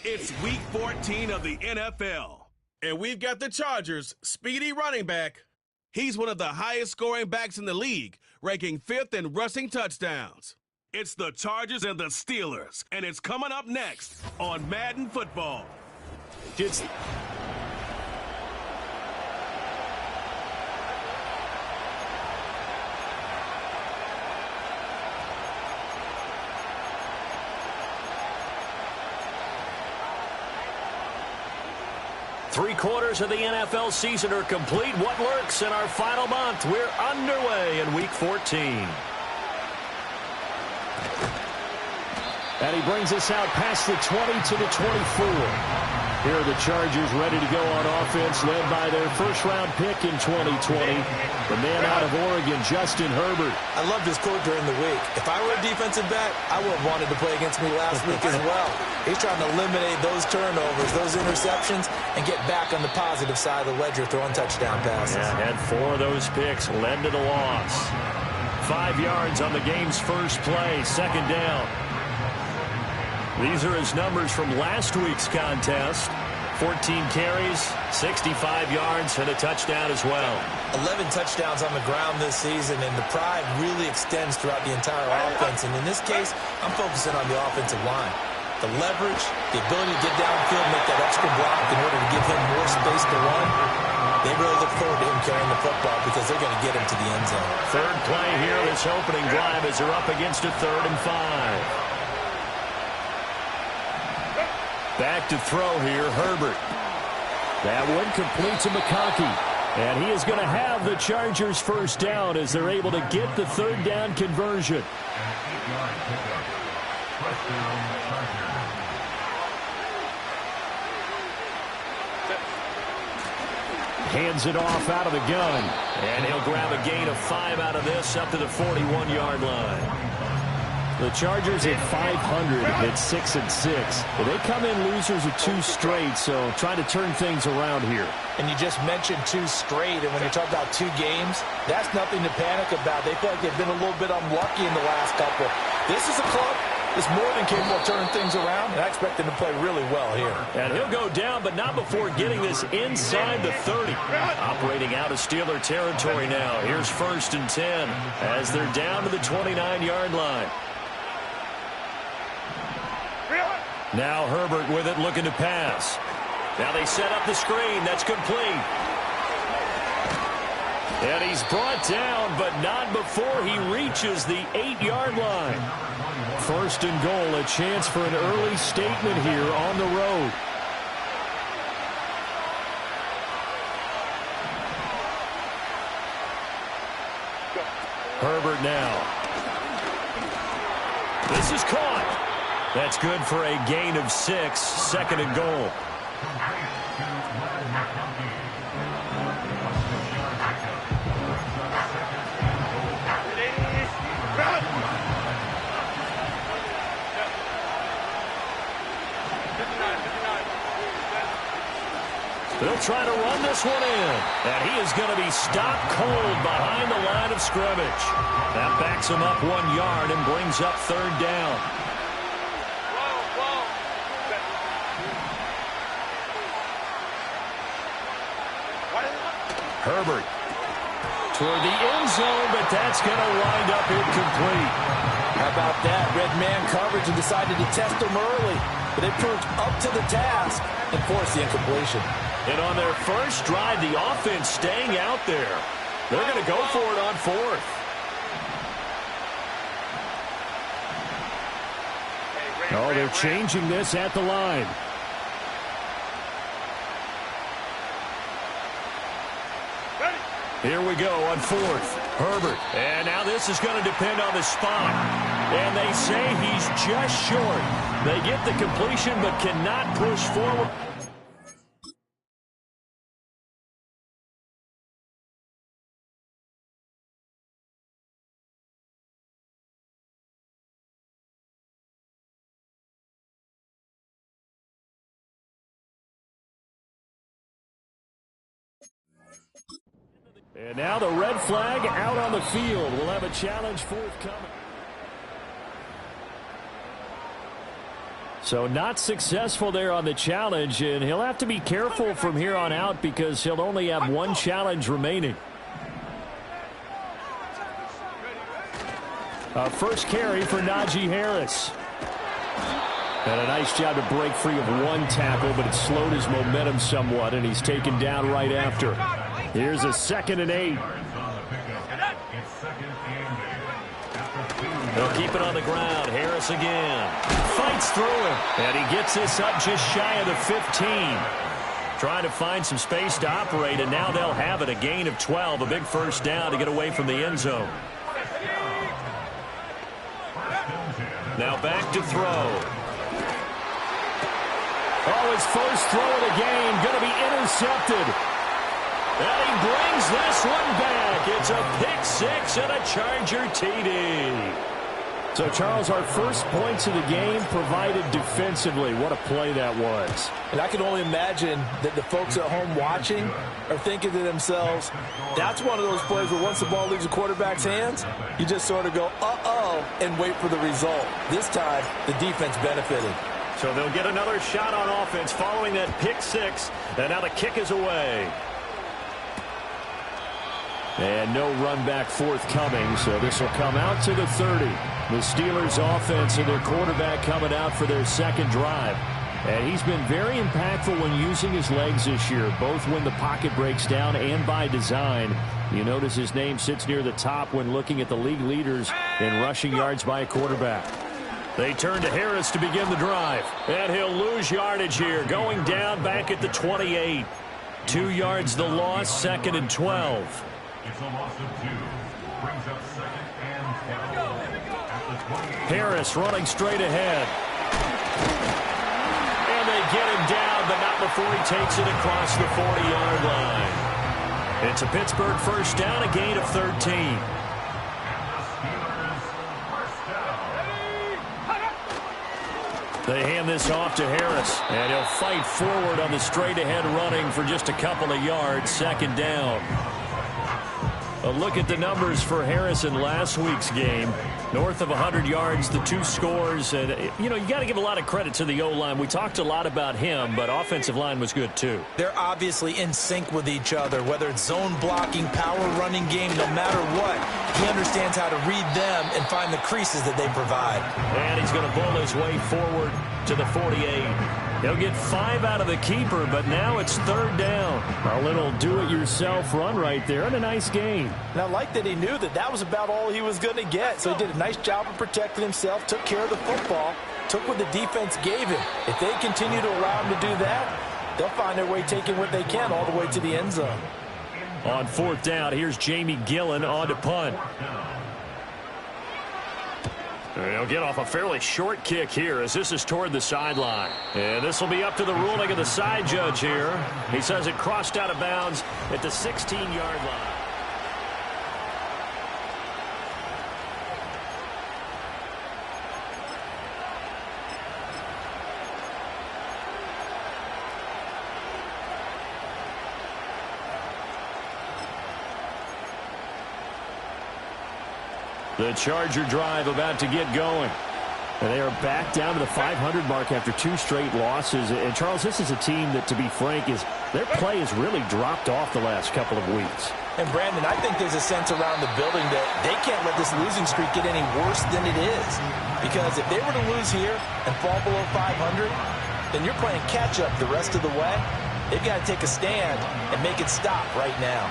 It's week 14 of the NFL, and we've got the Chargers' speedy running back. He's one of the highest scoring backs in the league, ranking 5th in rushing touchdowns. It's the Chargers and the Steelers, and it's coming up next on Madden Football. It's 3/4 of the NFL season are complete. What lurks in our final month? We're underway in week 14. And he brings us out past the 20 to the 24. Here are the Chargers ready to go on offense, led by their first-round pick in 2020, the man out of Oregon, Justin Herbert. I love this quote during the week. If I were a defensive back, I would have wanted to play against me last week as well. He's trying to eliminate those turnovers, those interceptions, and get back on the positive side of the ledger, throwing touchdown passes. Yeah, had 4 of those picks, led to the loss. 5 yards on the game's first play, second down. These are his numbers from last week's contest. 14 carries, 65 yards, and a touchdown as well. 11 touchdowns on the ground this season, and the pride really extends throughout the entire offense. And in this case, I'm focusing on the offensive line. The leverage, the ability to get downfield, make that extra block in order to give him more space to run. They really look forward to him carrying the football because they're going to get him to the end zone. Third play here, this opening drive as they're up against a 3rd and 5. Back to throw here, Herbert. That one complete to McConkey. And he is going to have the Chargers first down as they're able to get the 3rd down conversion. Hands it off out of the gun. And he'll grab a gain of 5 out of this up to the 41-yard line. The Chargers at 500 at 6-6. They come in losers of 2 straight, so trying to turn things around here. And you just mentioned 2 straight, and when you talk about 2 games, that's nothing to panic about. They feel like they've been a little bit unlucky in the last couple. This is a club that's more than capable of turning things around, and I expect them to play really well here. And he'll go down, but not before getting this inside the 30. Operating out of Steeler territory now. Here's 1st and 10 as they're down to the 29-yard line. Now Herbert with it, looking to pass. Now they set up the screen. That's complete. And he's brought down, but not before he reaches the 8-yard line. 1st and goal, a chance for an early statement here on the road. Herbert now. This is caught. That's good for a gain of 6, 2nd and goal. They'll try to run this one in. And he is going to be stopped cold behind the line of scrimmage. That backs him up 1 yard and brings up 3rd down. Herbert toward the end zone, but that's going to wind up incomplete. How about that? Red man coverage and decided to test him early, but they proved up to the task and forced the incompletion. And on their first drive, the offense staying out there. They're going to go for it on 4th. Oh, they're changing this at the line. Here we go on fourth. Herbert. And now this is going to depend on the spot. And they say he's just short. They get the completion but cannot push forward. And now the red flag out on the field. We'll have a challenge forthcoming. So not successful there on the challenge, and he'll have to be careful from here on out because he'll only have one challenge remaining. First carry for Najee Harris. And a nice job to break free of one tackle, but it slowed his momentum somewhat, and he's taken down right after. Here's a 2nd and 8. They'll keep it on the ground. Harris again. Fights through him. And he gets this up just shy of the 15. Trying to find some space to operate, and now they'll have it. A gain of 12. A big first down to get away from the end zone. Now back to throw. Oh, his first throw of the game going to be intercepted. And he brings this one back. It's a pick six and a Charger TD. So, Charles, our first points of the game provided defensively. What a play that was. And I can only imagine that the folks at home watching are thinking to themselves, that's one of those plays where once the ball leaves the quarterback's hands, you just sort of go, uh-oh, and wait for the result. This time, the defense benefited. So they'll get another shot on offense following that pick six. And now the kick is away. And no run back forthcoming, so this will come out to the 30. The Steelers offense and their quarterback coming out for their second drive. And he's been very impactful when using his legs this year, both when the pocket breaks down and by design. You notice his name sits near the top when looking at the league leaders in rushing yards by a quarterback. They turn to Harris to begin the drive. And he'll lose yardage here, going down back at the 28. 2 yards the loss, 2nd and 12. It's a loss of 2. Brings up 2nd and 12 at the 28. Harris running straight ahead. And they get him down, but not before he takes it across the 40-yard line. It's a Pittsburgh first down, a gain of 13. And the Steelers first down. They hand this off to Harris, and he'll fight forward on the straight-ahead running for just a couple of yards, 2nd down. A look at the numbers for Harris in last week's game. North of 100 yards, the 2 scores. And, you got to give a lot of credit to the O-line. We talked a lot about him, but offensive line was good, too. They're obviously in sync with each other, whether it's zone blocking, power running game, no matter what. He understands how to read them and find the creases that they provide. And he's going to bowl his way forward to the 48. He'll get 5 out of the keeper, but now it's 3rd down. A little do-it-yourself run right there, and a nice gain. And I like that he knew that that was about all he was going to get. So he did a nice job of protecting himself, took care of the football, took what the defense gave him. If they continue to allow him to do that, they'll find their way taking what they can all the way to the end zone. On 4th down, here's Jamie Gillen on to punt. He'll get off a fairly short kick here as this is toward the sideline. And this will be up to the ruling of the side judge here. He says it crossed out of bounds at the 16-yard line. The Charger drive about to get going. And they are back down to the 500 mark after 2 straight losses. And, Charles, this is a team that, to be frank, their play has really dropped off the last couple of weeks. And, Brandon, I think there's a sense around the building that they can't let this losing streak get any worse than it is. Because if they were to lose here and fall below 500, then you're playing catch-up the rest of the way. They've got to take a stand and make it stop right now.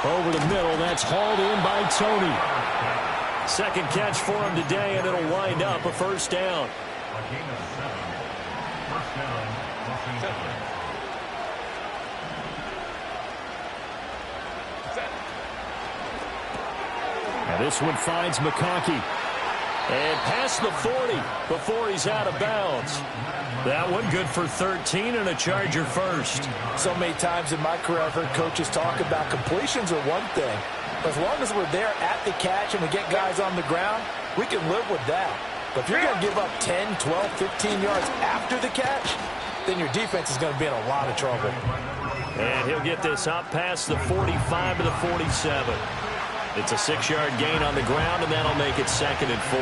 Over the middle, that's hauled in by Tony. Second catch for him today, and it'll wind up a first down. A gain of 7. First down, Los Angeles. And this one finds McConkey. And past the 40 before he's out of bounds. That one good for 13 and a Charger first. So many times in my career I've heard coaches talk about completions are one thing. As long as we're there at the catch and we get guys on the ground, we can live with that. But if you're going to give up 10, 12, 15 yards after the catch, then your defense is going to be in a lot of trouble. And he'll get this up past the 45 to the 47. It's a 6-yard gain on the ground, and that'll make it 2nd and 4.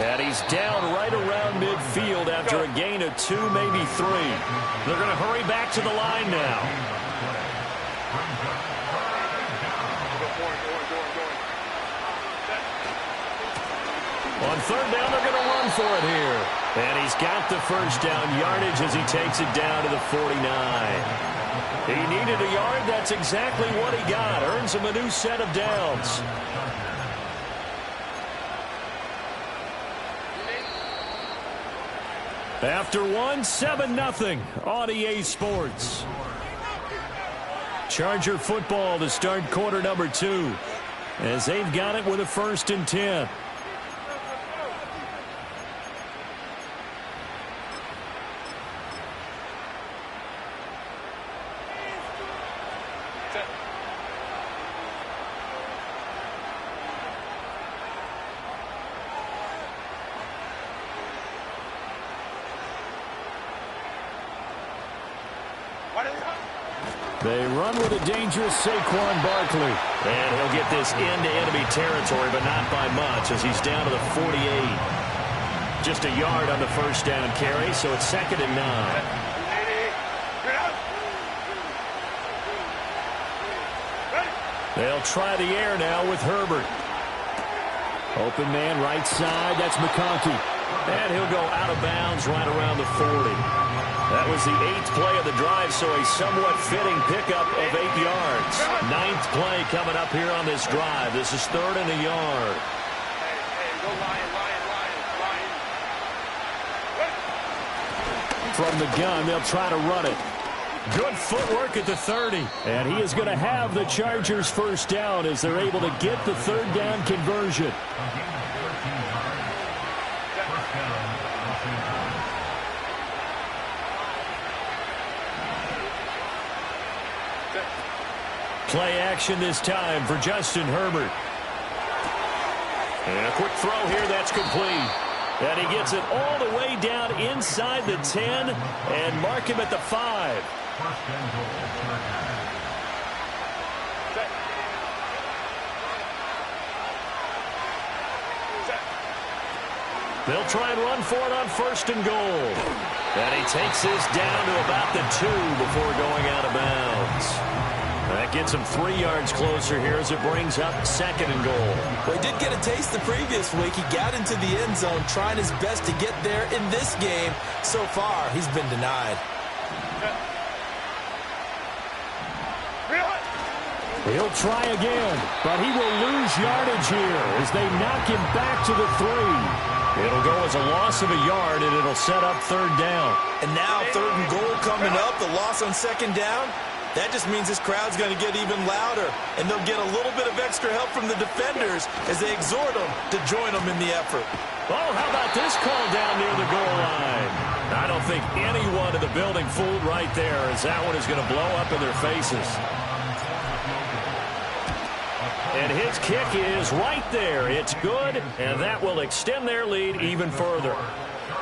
And he's down right around midfield after a gain of 2, maybe 3. They're going to hurry back to the line now. On 3rd down, they're going to run for it here. And he's got the first down yardage as he takes it down to the 49. He needed a yard. That's exactly what he got. Earns him a new set of downs. After 7-0 on EA Sports. Charger football to start quarter number 2 as they've got it with a 1st and 10. They run with a dangerous Saquon Barkley. And he'll get this into enemy territory, but not by much as he's down to the 48. Just a yard on the first down carry, so it's 2nd and 9. They'll try the air now with Herbert. Open man right side, that's McConkey. And he'll go out of bounds right around the 40. That was the 8th play of the drive, so a somewhat fitting pickup of 8 yards. 9th play coming up here on this drive. This is 3rd and a yard. From the gun, they'll try to run it. Good footwork at the 30. And he is going to have the Chargers first down as they're able to get the 3rd down conversion. Play action this time for Justin Herbert. And a quick throw here, that's complete. And he gets it all the way down inside the 10 and mark him at the 5. They'll try and run for it on 1st and goal. And he takes this down to about the 2 before going out of bounds. That gets him 3 yards closer here as it brings up 2nd and goal. Well, he did get a taste the previous week. He got into the end zone trying his best to get there in this game. So far, he's been denied. He'll try again, but he will lose yardage here as they knock him back to the 3. It'll go as a loss of a yard, and it'll set up 3rd down. And now 3rd and goal coming up, the loss on 2nd down. That just means this crowd's going to get even louder, and they'll get a little bit of extra help from the defenders as they exhort them to join them in the effort. Oh, how about this call down near the goal line? I don't think anyone in the building fooled right there as that one is going to blow up in their faces. And his kick is right there. It's good, and that will extend their lead even further.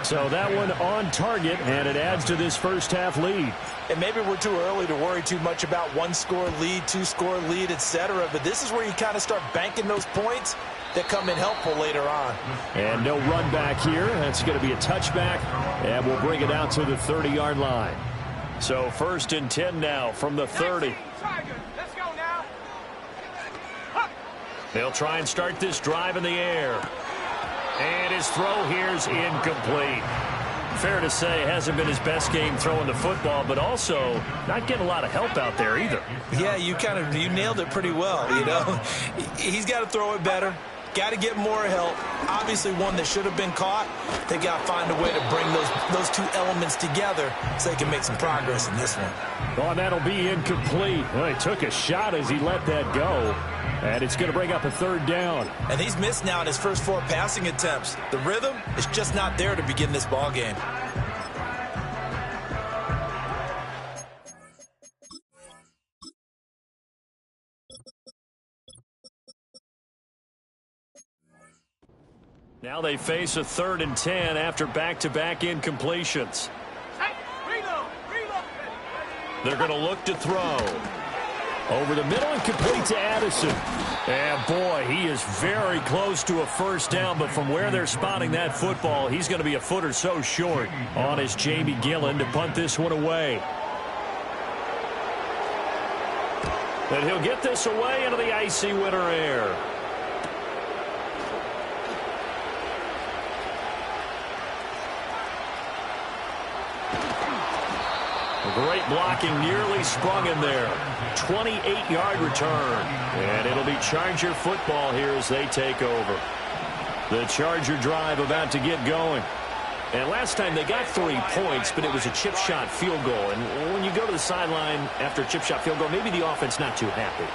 So that one on target, and it adds to this first half lead. And maybe we're too early to worry too much about 1-score lead, 2-score lead, etc. But this is where you kind of start banking those points that come in helpful later on. And no run back here. That's going to be a touchback, and we'll bring it out to the 30-yard line. So 1st and 10 now from the 30. Let's go now. They'll try and start this drive in the air. And his throw here is incomplete. Fair to say, hasn't been his best game throwing the football, but also not getting a lot of help out there either. Yeah, you nailed it pretty well, you know. He's got to throw it better. Got to get more help. Obviously, one that should have been caught. They got to find a way to bring those two elements together so they can make some progress in this one. Oh, and that'll be incomplete. Well, he took a shot as he let that go, and it's going to bring up a third down. And he's missed now in his first 4 passing attempts. The rhythm is just not there to begin this ball game. Now they face a 3rd and 10 after back-to-back incompletions. They're going to look to throw. Over the middle and complete to Addison. And boy, he is very close to a first down, but from where they're spotting that football, he's going to be a foot or so short on his Jamie Gillen to punt this one away. And he'll get this away into the icy winter air. Great blocking, nearly sprung in there. 28-yard return. And it'll be Charger football here as they take over. The Charger drive about to get going. And last time they got 3 points, but it was a chip shot field goal. And when you go to the sideline after a chip shot field goal, maybe the offense not too happy.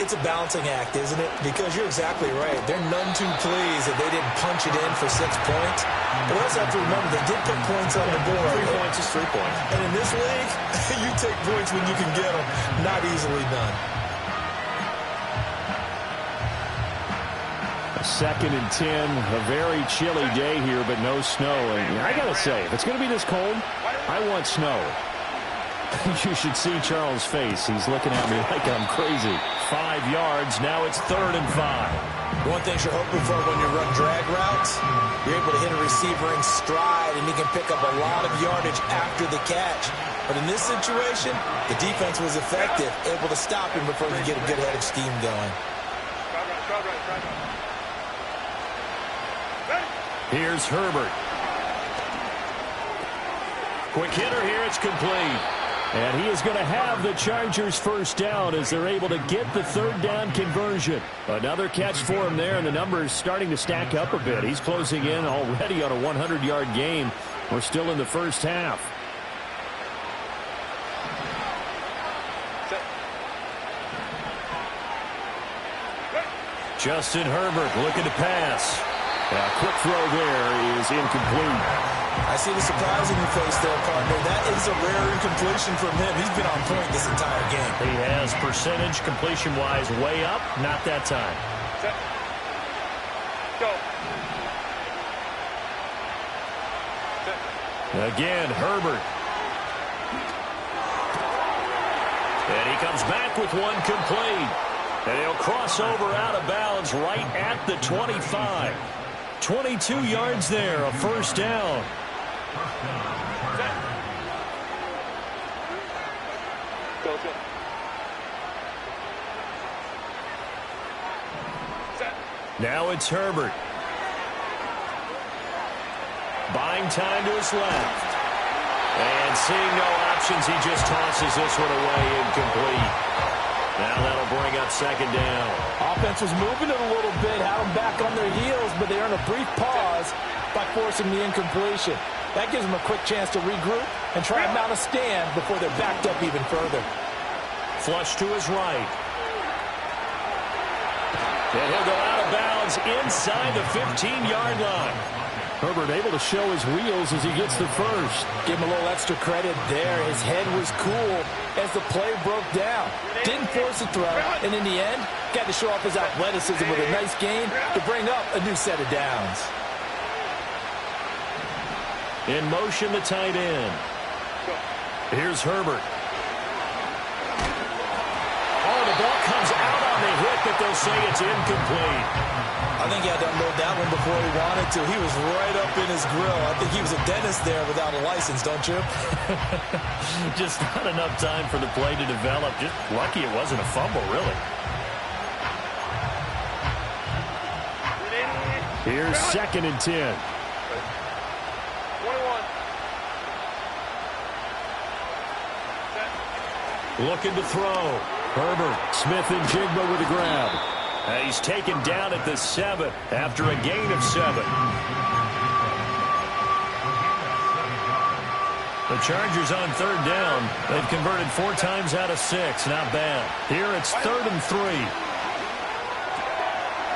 It's a balancing act, isn't it? Because you're exactly right. They're none too pleased that they didn't punch it in for 6 points. But we also have to remember they did put points on the board. 3 points is 3 points. And in this league, you take points when you can get them. Not easily done. A 2nd and 10, a very chilly day here, but no snow. And I got to say, if it's going to be this cold, I want snow. You should see Charles' face. He's looking at me like I'm crazy. 5 yards. Now it's 3rd and 5. One thing you're hoping for when you run drag routes, you're able to hit a receiver in stride, and he can pick up a lot of yardage after the catch. But in this situation, the defense was effective, able to stop him before he could get a good head of steam going. Here's Herbert. Quick hitter here. It's complete. And he is going to have the Chargers first down as they're able to get the 3rd down conversion. Another catch for him there, and the numbers starting to stack up a bit. He's closing in already on a 100-yard game. We're still in the first half. Justin Herbert looking to pass. A quick throw there is incomplete. I see the surprise in your face there, partner. That is a rare incompletion from him. He's been on point this entire game. He has percentage completion-wise way up. Not that time. Set. Go. Set. Again, Herbert. And he comes back with one complete. And he'll cross over out of bounds right at the 25. 22 yards there, a first down. Go, go. Set. Now it's Herbert. Buying time to his left. And seeing no options, he just tosses this one away incomplete. Now that'll bring up 2nd down. Offense was moving it a little bit, had them back on their heels, but they earned a brief pause by forcing the incompletion. That gives them a quick chance to regroup and try and mount a stand before they're backed up even further. Flush to his right. And he'll go out of bounds inside the 15-yard line. Herbert able to show his wheels as he gets the first. Give him a little extra credit there. His head was cool as the play broke down. Didn't force a throw, and in the end, got to show off his athleticism with a nice gain to bring up a new set of downs. In motion, the tight end. Here's Herbert. Oh, the ball comes out on the hit, but they'll say it's incomplete. I think he had to unload that one before he wanted to. He was right up in his grill. I think he was a dentist there without a license, don't you? Just not enough time for the play to develop. Just lucky it wasn't a fumble, really. Here's 2nd and 10. 21. Looking to throw. Herbert, Smith and Jigba with the grab. And he's taken down at the 7 after a gain of 7. The Chargers on 3rd down. They've converted 4 times out of 6. Not bad. Here it's 3rd and 3.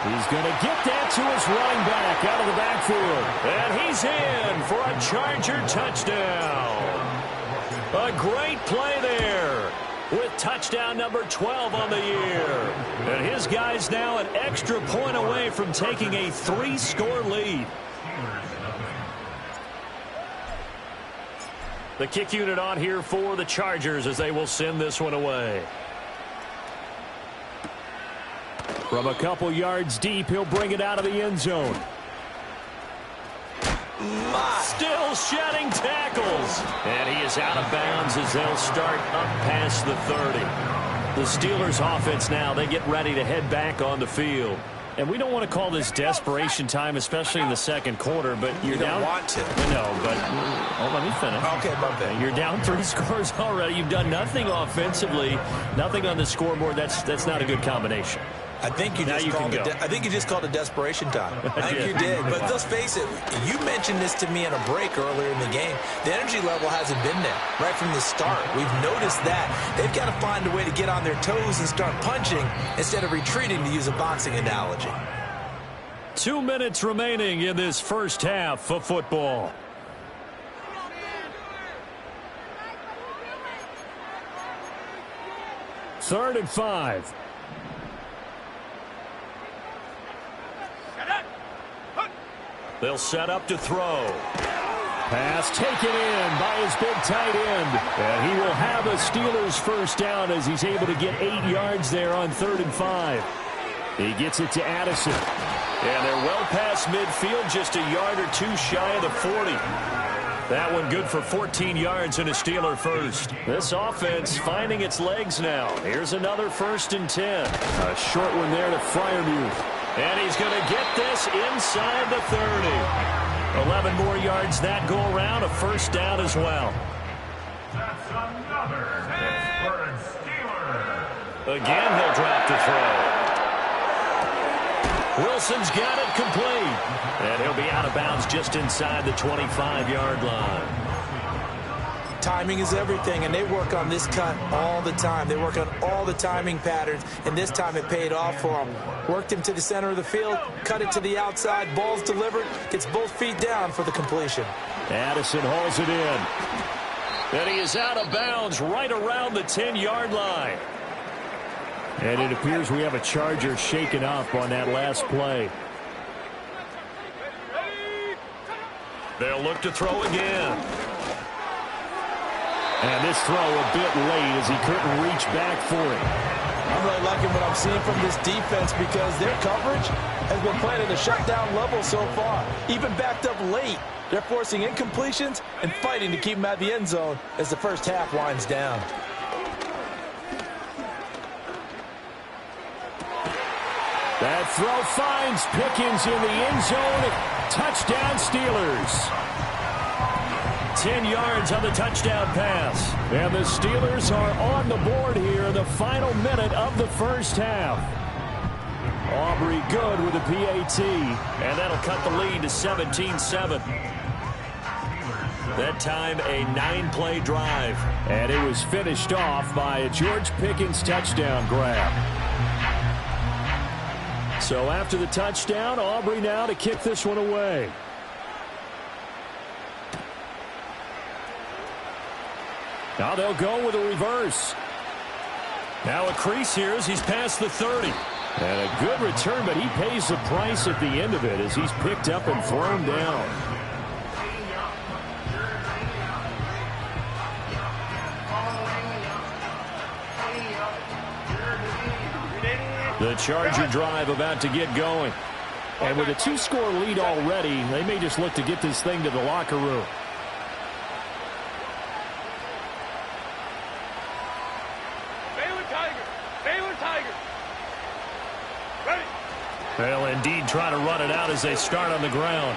He's going to get that to his running back out of the backfield. And he's in for a Charger touchdown. A great play there with touchdown number 12 on the year. And his guy's now an extra point away from taking a 3-score lead. The kick unit on here for the Chargers as they will send this one away. From a couple yards deep, he'll bring it out of the end zone. Still shedding tackles. And he is out of bounds as they'll start up past the 30. The Steelers offense now, they get ready to head back on the field. And we don't want to call this desperation time, especially in the second quarter, but you're down. You don't want to. No, but let me finish. Okay, my bad. You're down 3 scores already. You've done nothing offensively, nothing on the scoreboard. That's not a good combination. I think you just called it desperation time. I think you did. But let's face it, you mentioned this to me in a break earlier in the game. The energy level hasn't been there right from the start. We've noticed that. They've got to find a way to get on their toes and start punching instead of retreating, to use a boxing analogy. 2 minutes remaining in this first half of football. Third and 5. They'll set up to throw. Pass taken in by his big tight end. And he will have a Steelers first down as he's able to get 8 yards there on 3rd and 5. He gets it to Addison. And they're well past midfield, just a yard or 2 shy of the 40. That one good for 14 yards and a Steeler first. This offense finding its legs now. Here's another 1st and 10. A short one there to Freiermuth. And he's going to get this inside the 30. 11 more yards that go around, a first down as well. That's another Pittsburgh Steeler. Again, he'll drop to throw. Wilson's got it complete. And he'll be out of bounds just inside the 25-yard line. Timing is everything, and they work on this cut all the time. They work on all the timing patterns, and this time it paid off for them. Worked him to the center of the field, cut it to the outside, ball's delivered, gets both feet down for the completion. Addison hauls it in. And he is out of bounds right around the 10-yard line. And it appears we have a Charger shaken up on that last play. They'll look to throw again. And this throw a bit late as he couldn't reach back for it. I'm really liking what I'm seeing from this defense because their coverage has been playing at a shutdown level so far. Even backed up late, they're forcing incompletions and fighting to keep them at the end zone as the first half winds down. That throw finds Pickens in the end zone. Touchdown Steelers. 10 yards on the touchdown pass. And the Steelers are on the board here in the final minute of the first half. Aubrey good with a PAT. And that'll cut the lead to 17-7. That time a 9-play drive. And it was finished off by a George Pickens touchdown grab. So after the touchdown, Aubrey now to kick this one away. Now they'll go with a reverse. Now a crease here as he's past the 30. And a good return, but he pays the price at the end of it as he's picked up and thrown down. The Charger drive about to get going. And with a 2-score lead already, they may just look to get this thing to the locker room. They'll indeed try to run it out as they start on the ground.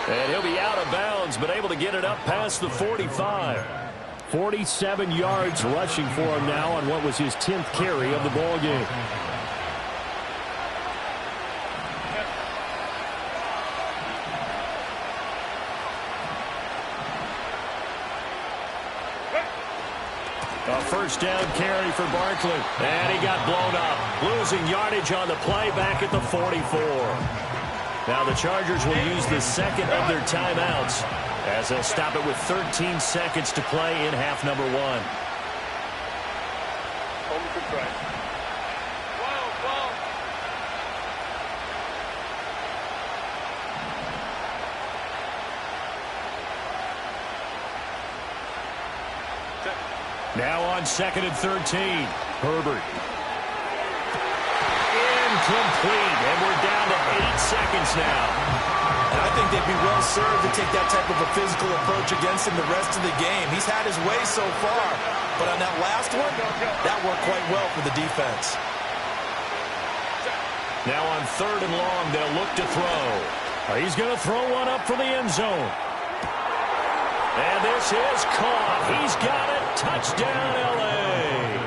And he'll be out of bounds, but able to get it up past the 45. 47 yards rushing for him now on what was his 10th carry of the ball game. A first down carry for Barkley. And he got blown up. Losing yardage on the play back at the 44. Now the Chargers will use the second of their timeouts as they'll stop it with 13 seconds to play in half number 1. Hold the try. Now on 2nd and 13. Herbert. Incomplete. And we're down to 8 seconds now. And I think they'd be well served to take that type of a physical approach against him the rest of the game. He's had his way so far. But on that last one, that worked quite well for the defense. Now on 3rd and long, they'll look to throw. He's going to throw one up for the end zone. And this is caught. He's got it. Touchdown, L.A.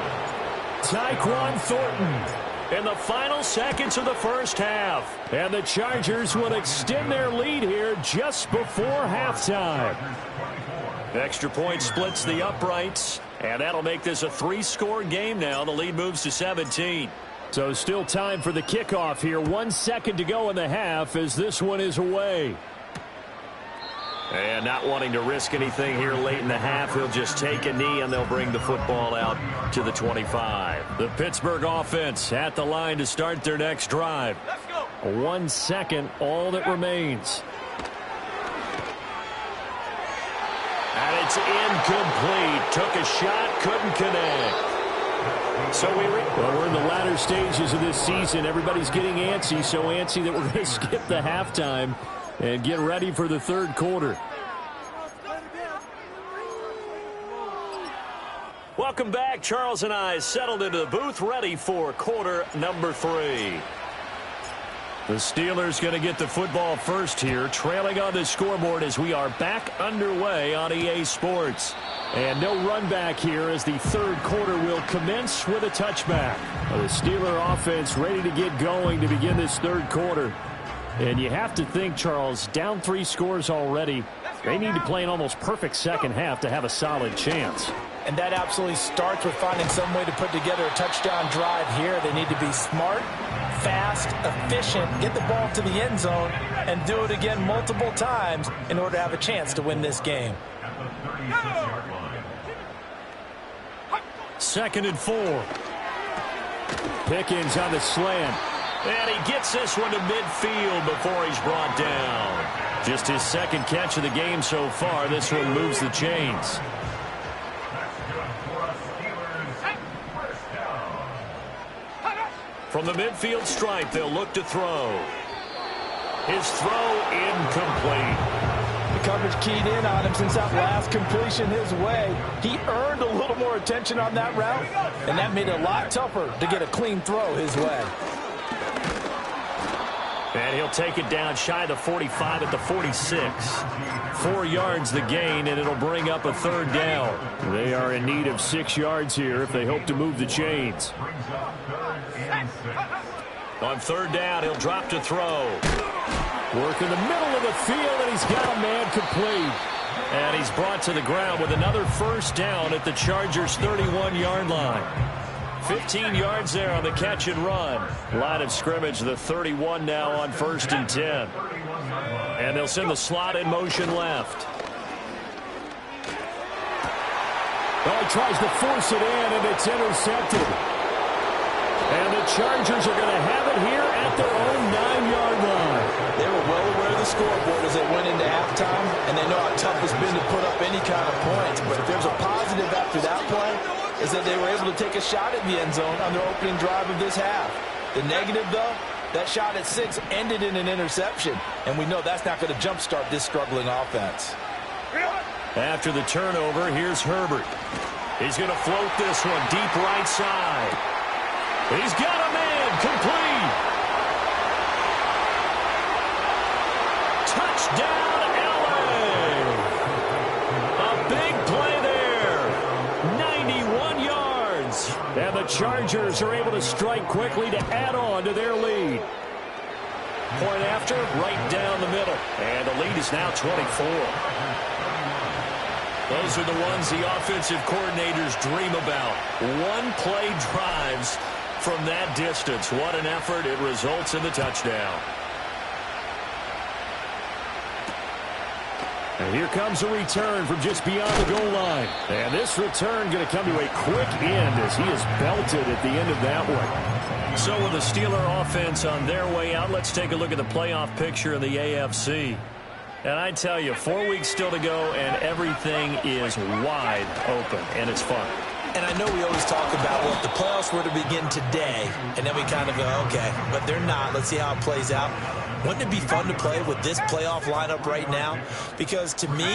Tyquan Thornton in the final seconds of the first half. And the Chargers will extend their lead here just before halftime. Extra point splits the uprights, and that'll make this a 3-score game now. The lead moves to 17. So still time for the kickoff here. 1 second to go in the half as this one is away. And not wanting to risk anything here late in the half, he'll just take a knee and they'll bring the football out to the 25. The Pittsburgh offense at the line to start their next drive. Let's go. 1 second, all that remains. And it's incomplete. Took a shot, couldn't connect. So we're in the latter stages of this season. Everybody's getting antsy, so antsy that we're going to skip the halftime and get ready for the third quarter. Welcome back. Charles and I settled into the booth, ready for quarter number 3. The Steelers going to get the football first here, trailing on the scoreboard as we are back underway on EA Sports. And no run back here as the third quarter will commence with a touchback. The Steeler offense ready to get going to begin this third quarter. And you have to think, Charles, down 3 scores already. They need to play an almost perfect second half to have a solid chance. And that absolutely starts with finding some way to put together a touchdown drive here. They need to be smart, fast, efficient, get the ball to the end zone, and do it again multiple times in order to have a chance to win this game. 2nd and 4. Pickens on the slant. And he gets this one to midfield before he's brought down. Just his second catch of the game so far. This one moves the chains. From the midfield stripe, they'll look to throw. His throw incomplete. The coverage keyed in on him since that last completion his way. He earned a little more attention on that route, and that made it a lot tougher to get a clean throw his way. And he'll take it down shy of the 45 at the 46. 4 yards the gain, and it'll bring up a third down. They are in need of 6 yards here if they hope to move the chains. On third down, he'll drop to throw. Work in the middle of the field, and he's got a man complete. And he's brought to the ground with another first down at the Chargers' 31-yard line. 15 yards there on the catch and run. Line of scrimmage, the 31 now on 1st and 10. And they'll send the slot in motion left. Oh, he tries to force it in, and it's intercepted. And the Chargers are going to have it here at their own 9-yard line. They were well aware of the scoreboard as they went into halftime, and they know how tough it's been to put up any kind of points. But if there's a positive after that play, is that they were able to take a shot at the end zone on their opening drive of this half. The negative, though, that shot at 6 ended in an interception, and we know that's not going to jumpstart this struggling offense. After the turnover, here's Herbert. He's going to float this one deep right side. He's got a man complete. Touchdown, L.A. A big play there. And the Chargers are able to strike quickly to add on to their lead. Point after, right down the middle. And the lead is now 24. Those are the ones the offensive coordinators dream about. One-play drives from that distance. What an effort. It results in the touchdown. And here comes a return from just beyond the goal line. And this return going to come to a quick end as he is belted at the end of that one. So with the Steeler offense on their way out, let's take a look at the playoff picture of the AFC. And I tell you, 4 weeks still to go, and everything is wide open, and it's fun. And I know we always talk about, well, if the playoffs were to begin today, and then we kind of go, okay, but they're not. Let's see how it plays out. Wouldn't it be fun to play with this playoff lineup right now? Because to me,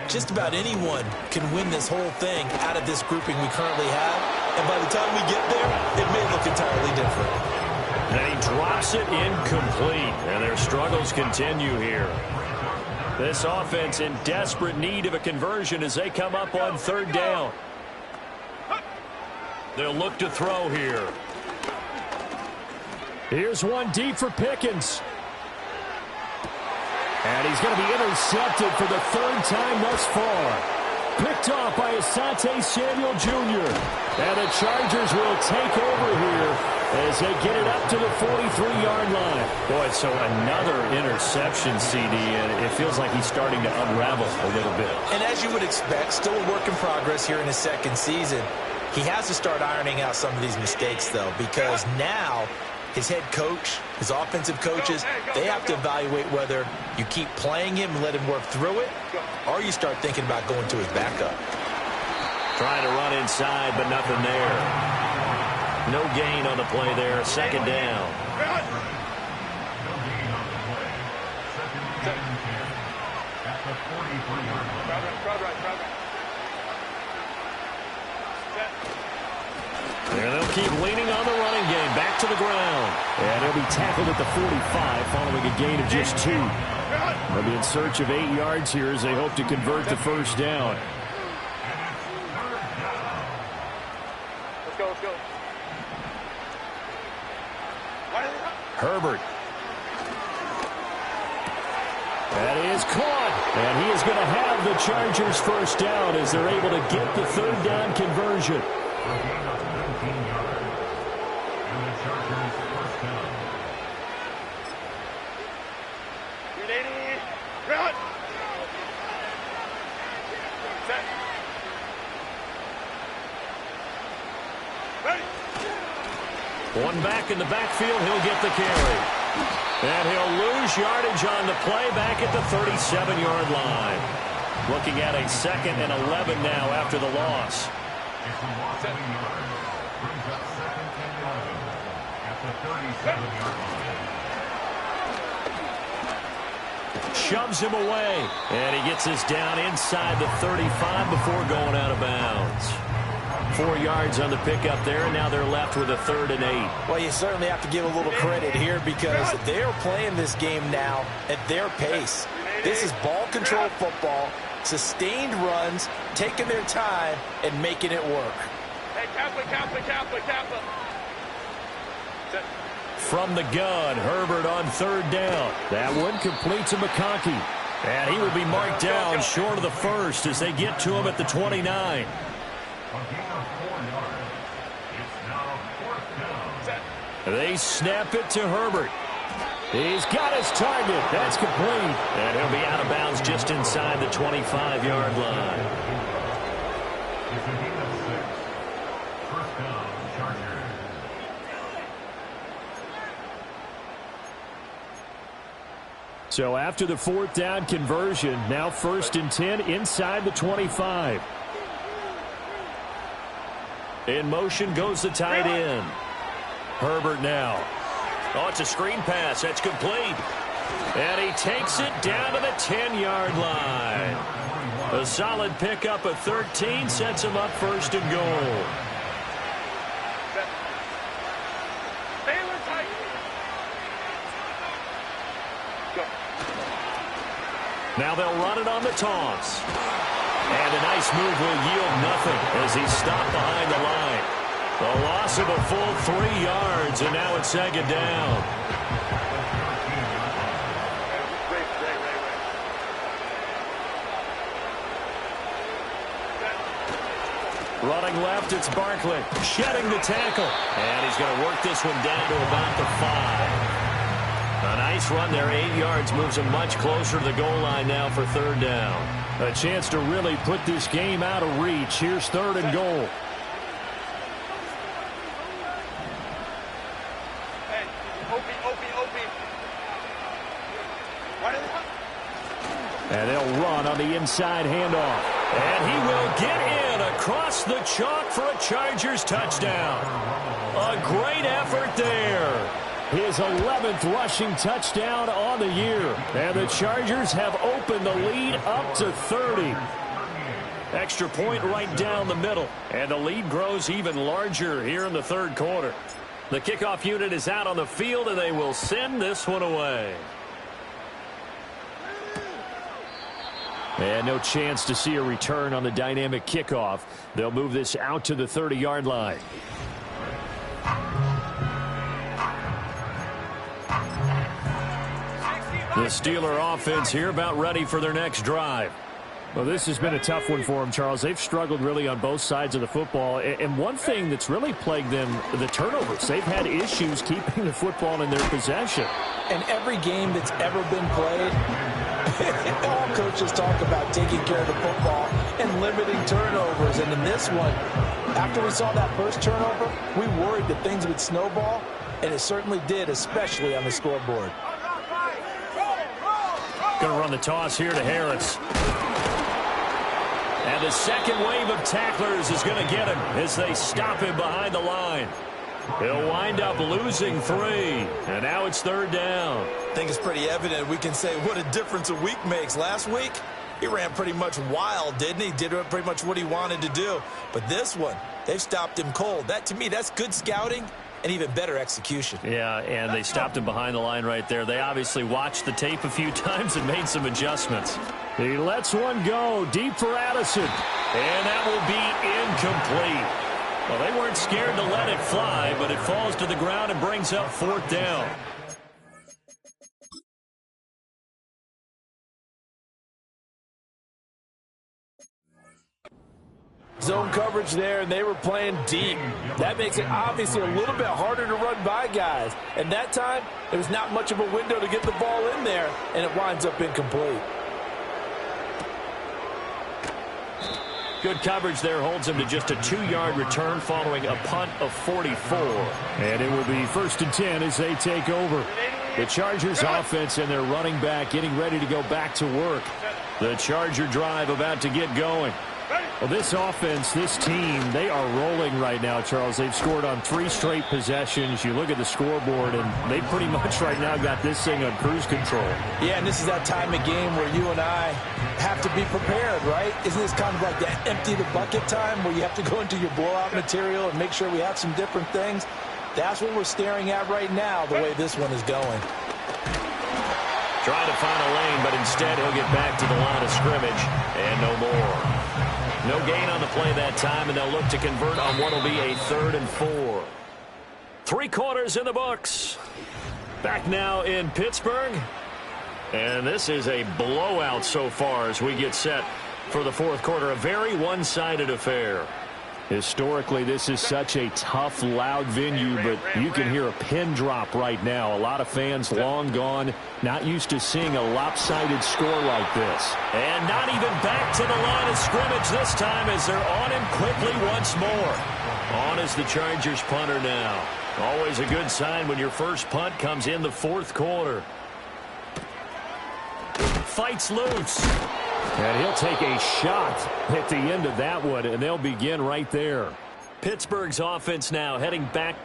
just about anyone can win this whole thing out of this grouping we currently have. And by the time we get there, it may look entirely different. And he drops it incomplete, and their struggles continue here. This offense in desperate need of a conversion as they come up on third down. They'll look to throw here. Here's one deep for Pickens. And he's going to be intercepted for the third time thus far. Picked off by Asante Samuel Jr. And the Chargers will take over here as they get it up to the 43-yard line. Boy, so another interception, CD, and it feels like he's starting to unravel a little bit. And as you would expect, still a work in progress here in his second season. He has to start ironing out some of these mistakes, though, because now his head coach, his offensive coaches, they have to evaluate whether you keep playing him and let him work through it, or you start thinking about going to his backup. Trying to run inside, but nothing there. No gain on the play there. Second down. There they'll keep leaning on the running game. Back to the ground. And he'll be tackled at the 45 following a gain of just 2. They'll be in search of 8 yards here as they hope to convert the first down. Let's go, let's go. Herbert. That is caught. And he is going to have the Chargers first down as they're able to get the third down conversion. One back in the backfield, he'll get the carry. And he'll lose yardage on the play back at the 37-yard line. Looking at a 2nd and 11 now after the loss. Shoves him away. And he gets this down inside the 35 before going out of bounds. 4 yards on the pickup there, and now they're left with a 3rd and 8. Well, you certainly have to give a little credit here because they're playing this game now at their pace. This is ball control football, sustained runs, taking their time, and making it work. Hey, Kaplan. From the gun, Herbert on 3rd down. That one complete to McConkey. And he will be marked down short of the first as they get to him at the 29. They snap it to Herbert. He's got his target. That's complete. And he'll be out of bounds just inside the 25-yard line. So after the 4th down conversion, now 1st and 10 inside the 25. In motion goes the tight end. Herbert now. Oh, it's a screen pass. That's complete. And he takes it down to the 10-yard line. A solid pickup of 13 sets him up 1st and goal. Now they'll run it on the toss. And a nice move will yield nothing as he's stopped behind the line. A loss of a full 3 yards, and now it's second down. Running left, it's Barkley. Shedding the tackle. And he's going to work this one down to about the 5. A nice run there, 8 yards. Moves him much closer to the goal line now for third down. A chance to really put this game out of reach. Here's third and goal. And they'll run on the inside handoff. And he will get in across the chalk for a Chargers touchdown. A great effort there. His 11th rushing touchdown on the year. And the Chargers have opened the lead up to 30. Extra point right down the middle. And the lead grows even larger here in the third quarter. The kickoff unit is out on the field, and they will send this one away. And no chance to see a return on the dynamic kickoff. They'll move this out to the 30-yard line. The Steeler offense here about ready for their next drive. Well, this has been a tough one for them, Charles. They've struggled really on both sides of the football. And one thing that's really plagued them, the turnovers. They've had issues keeping the football in their possession. And every game that's ever been played, all coaches talk about taking care of the football and limiting turnovers. And in this one, after we saw that first turnover, we worried that things would snowball, and it certainly did, especially on the scoreboard. Going to run the toss here to Harris. And the second wave of tacklers is going to get him as they stop him behind the line. He'll wind up losing 3. And now it's third down. I think it's pretty evident we can say what a difference a week makes. Last week, he ran pretty much wild, didn't he? Did pretty much what he wanted to do. But this one, they've stopped him cold. That, to me, that's good scouting and even better execution. Yeah, and they stopped him behind the line right there. They obviously watched the tape a few times and made some adjustments. He lets one go deep for Addison. And that will be incomplete. Well, they weren't scared to let it fly, but it falls to the ground and brings up fourth down. Zone coverage there, and they were playing deep. That makes it obviously a little bit harder to run by guys. And that time, there was not much of a window to get the ball in there, and it winds up incomplete. Good coverage there holds him to just a 2-yard return following a punt of 44. And it will be first and 10 as they take over. The Chargers offense and their running back getting ready to go back to work. The Charger drive about to get going. Well, this offense, this team, they are rolling right now, Charles. They've scored on 3 straight possessions. You look at the scoreboard, and they pretty much right now got this thing on cruise control. Yeah, and this is that time of game where you and I have to be prepared, right? Isn't this kind of like that empty the bucket time where you have to go into your blowout material and make sure we have some different things? That's what we're staring at right now, the way this one is going. Trying to find a lane, but instead he'll get back to the line of scrimmage, and no more. No gain on the play that time, and they'll look to convert on what will be a 3rd and 4. 3 quarters in the books. Back now in Pittsburgh. And this is a blowout so far as we get set for the 4th quarter. A very one-sided affair. Historically, this is such a tough, loud venue, but you can hear a pin drop right now. A lot of fans long gone, not used to seeing a lopsided score like this. And not even back to the line of scrimmage this time as they're on him quickly once more. On is the Chargers punter now. Always a good sign when your first punt comes in the 4th quarter. Fights loose. And he'll take a shot at the end of that one, and they'll begin right there. Pittsburgh's offense now heading back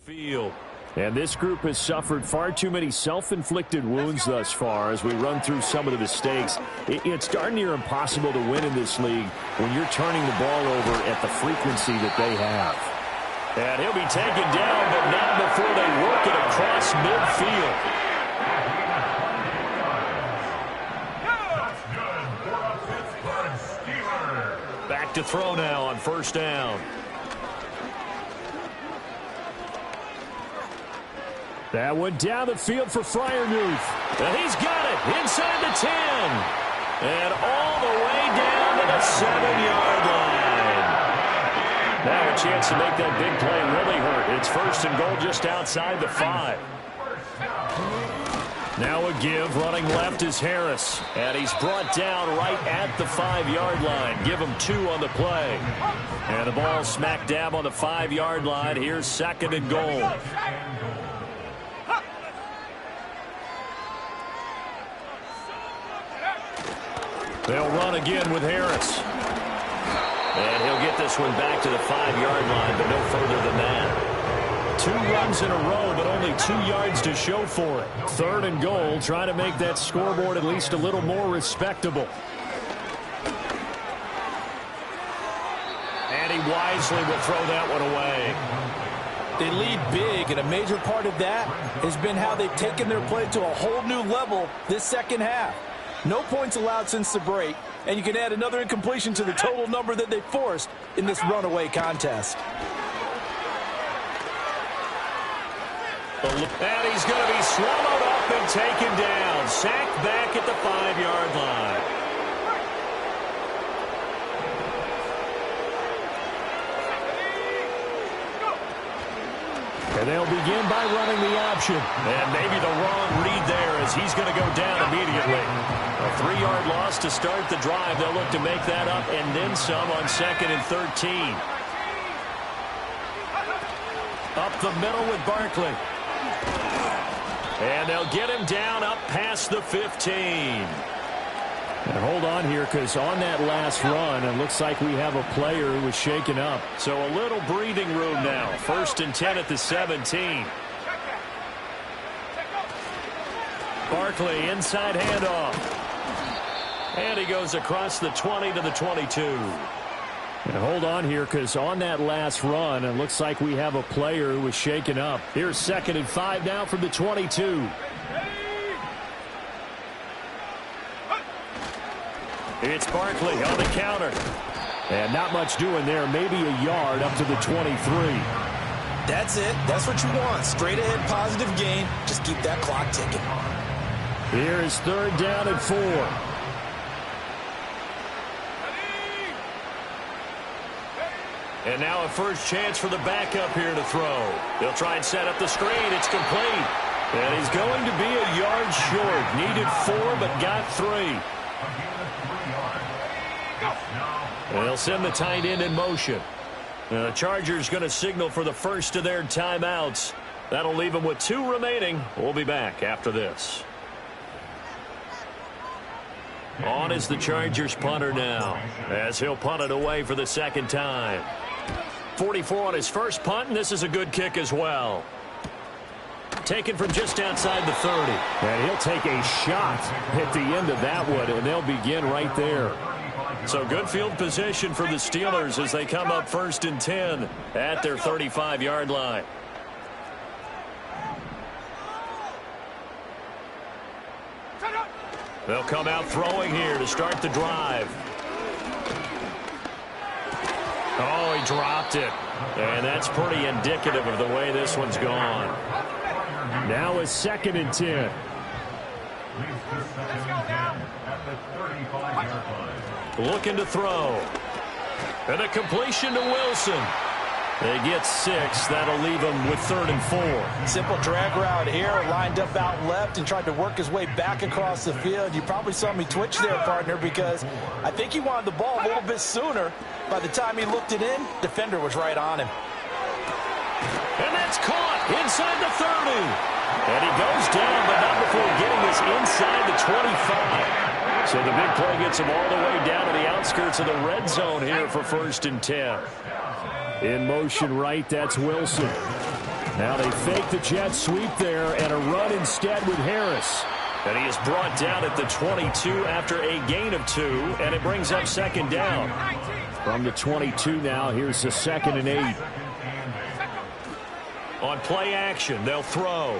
Field. And this group has suffered far too many self-inflicted wounds thus far as we run through some of the mistakes. It's darn near impossible to win in this league when you're turning the ball over at the frequency that they have. And he'll be taken down, but not before they work it across midfield. Back to throw now on first down. That one down the field for Freiermuth. And he's got it inside the 10. And all the way down to the 7-yard line. Now a chance to make that big play really hurt. It's first and goal just outside the 5. Now a give, running left is Harris. And he's brought down right at the 5-yard line. Give him 2 on the play. And the ball smack dab on the 5-yard line. Here's second and goal. They'll run again with Harris. And he'll get this one back to the 5-yard line, but no further than that. 2 runs in a row, but only 2 yards to show for it. Third and goal, trying to make that scoreboard at least a little more respectable. And he wisely will throw that one away. They lead big, and a major part of that has been how they've taken their play to a whole new level this second half. No points allowed since the break, and you can add another incompletion to the total number that they forced in this runaway contest. And he's going to be swallowed up and taken down. Sacked back at the 5-yard line. And they'll begin by running the option. And maybe the wrong read there as he's going to go down immediately. A 3-yard loss to start the drive. They'll look to make that up and then some on second and 13. Up the middle with Barkley. And they'll get him down up past the 15. And hold on here, because on that last run, it looks like we have a player who was shaken up. So a little breathing room now. First and 10 at the 17. Barkley, inside handoff. And he goes across the 20 to the 22. And hold on here, because on that last run, it looks like we have a player who was shaken up. Here's second and 5 now from the 22. It's Barkley on the counter. And not much doing there. Maybe a yard up to the 23. That's it. That's what you want. Straight ahead positive gain. Just keep that clock ticking. Here is third down and 4. And now a first chance for the backup here to throw. They'll try and set up the screen. It's complete. And he's going to be a yard short. Needed 4, but got 3. And they'll send the tight end in motion. The Chargers going to signal for the first of their timeouts. That'll leave them with 2 remaining. We'll be back after this. On is the Chargers punter now, as he'll punt it away for the second time. 44 on his first punt, and this is a good kick as well. Taken from just outside the 30. And he'll take a shot at the end of that one, and they'll begin right there. So good field position for the Steelers as they come up first and 10 at their 35-yard line. They'll come out throwing here to start the drive. Oh, he dropped it. And that's pretty indicative of the way this one's gone. Now a second and 10. Looking to throw. And a completion to Wilson. They get 6. That'll leave them with third and 4. Simple drag route here. Lined up out left and tried to work his way back across the field. You probably saw me twitch there, partner, because I think he wanted the ball a little bit sooner. By the time he looked it in, defender was right on him. And that's caught inside the 30. And he goes down, but not before getting this inside the 25. So the big play gets him all the way down to the outskirts of the red zone here for first and 10. In motion right, that's Wilson. Now they fake the jet sweep there and a run instead with Harris. And he is brought down at the 22 after a gain of 2, and it brings up second down. From the 22 now, here's the 2nd and 8. On play action, they'll throw.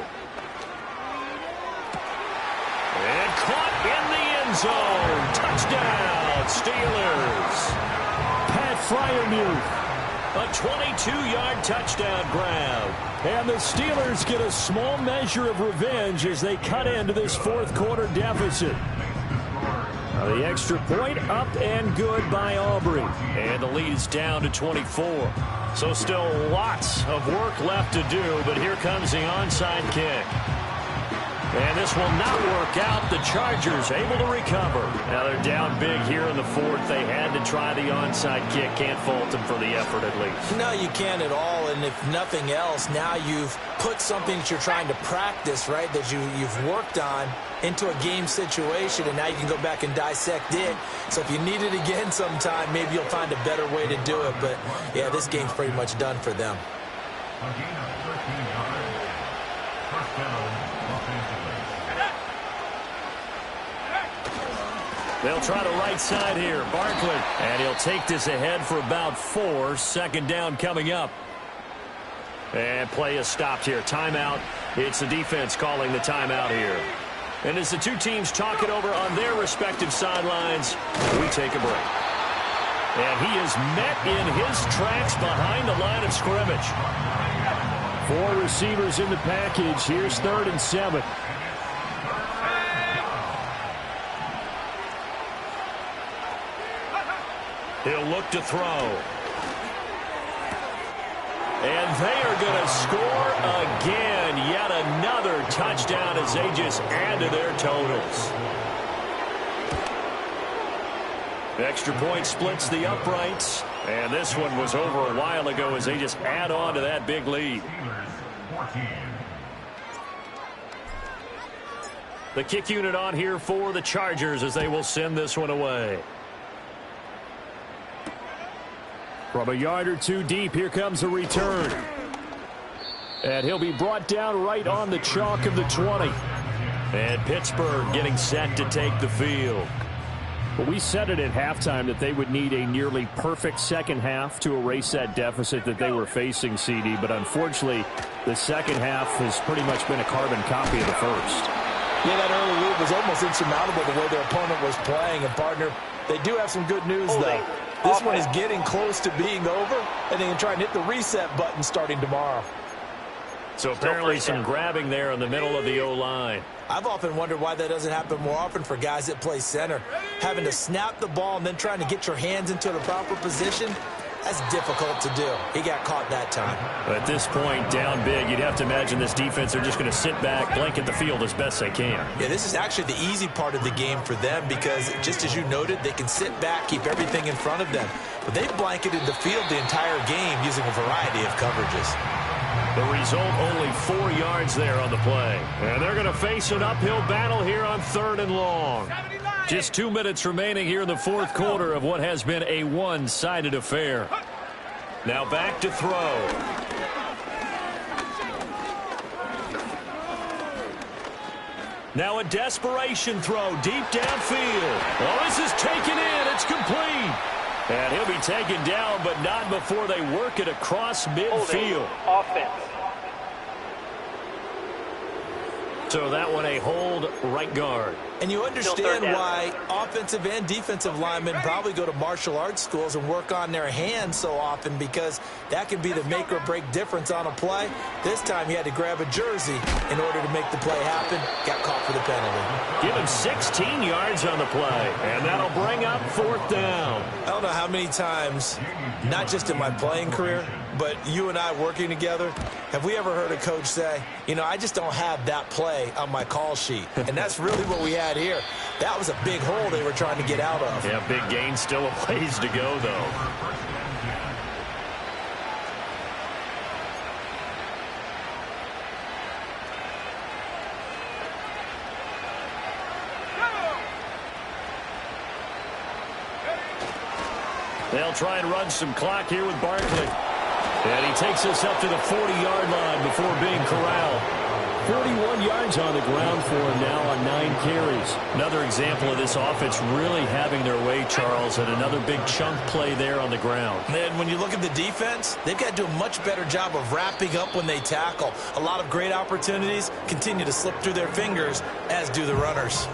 And caught in the end zone. Touchdown, Steelers. Pat Freiermuth. A 22-yard touchdown grab. And the Steelers get a small measure of revenge as they cut into this fourth quarter deficit. Now the extra point up and good by Aubrey. And the lead is down to 24. So still lots of work left to do, but here comes the onside kick. And this will not work out. The Chargers able to recover. Now they're down big here in the fourth. They had to try the onside kick. Can't fault them for the effort at least. No, you can't at all. And if nothing else, now you've put something that you're trying to practice, right, that you've worked on into a game situation, and now you can go back and dissect it. So if you need it again sometime, maybe you'll find a better way to do it. But, yeah, this game's pretty much done for them. A gain of 13 yards. First down, offensively. They'll try the right side here. Barkley. And he'll take this ahead for about 4. Second down coming up. And play is stopped here. Timeout. It's the defense calling the timeout here. And as the two teams talk it over on their respective sidelines, we take a break. And he is met in his tracks behind the line of scrimmage. 4 receivers in the package. Here's 3rd and 7. He'll look to throw. And they are going to score again. Yet another touchdown as they just add to their totals. Extra point splits the uprights. And this one was over a while ago as they just add on to that big lead. The kick unit on here for the Chargers as they will send this one away. From a yard or 2 deep, here comes a return. And he'll be brought down right on the chalk of the 20. And Pittsburgh getting set to take the field. But we said it at halftime that they would need a nearly perfect second half to erase that deficit that they were facing, CD. But unfortunately, the second half has pretty much been a carbon copy of the first. Yeah, that early lead was almost insurmountable the way their opponent was playing. And, partner, they do have some good news, though. This one is getting close to being over, and they can try and hit the reset button starting tomorrow. So apparently some grabbing there in the middle of the O-line. I've often wondered why that doesn't happen more often for guys that play center. Having to snap the ball and then trying to get your hands into the proper position, that's difficult to do. He got caught that time. At this point, down big, you'd have to imagine this defense are just going to sit back, blanket the field as best they can. Yeah, this is actually the easy part of the game for them because, just as you noted, they can sit back, keep everything in front of them. But they've blanketed the field the entire game using a variety of coverages. The result, only 4 yards there on the play. And they're going to face an uphill battle here on 3rd and long. Just 2 minutes remaining here in the fourth quarter of what has been a one-sided affair. Now back to throw. Now a desperation throw deep downfield. Oh, this is taken in. It's complete. And he'll be taken down, but not before they work it across midfield. Offense. So that one a hold right guard. And you understand why offensive and defensive linemen probably go to martial arts schools and work on their hands so often because that can be the make or break difference on a play. This time he had to grab a jersey in order to make the play happen. Got caught for the penalty. Give him 16 yards on the play, and that'll bring up 4th down. I don't know how many times, not just in my playing career, but you and I working together, have we ever heard a coach say, you know, I just don't have that play on my call sheet. And that's really what we had here. That was a big hole they were trying to get out of. Yeah, big gain, still a ways to go, though. They'll try and run some clock here with Barkley. And he takes us up to the 40-yard line before being corralled. 41 yards on the ground for him now on 9 carries. Another example of this offense really having their way, Charles, and another big chunk play there on the ground. And when you look at the defense, they've got to do a much better job of wrapping up when they tackle. A lot of great opportunities continue to slip through their fingers, as do the runners.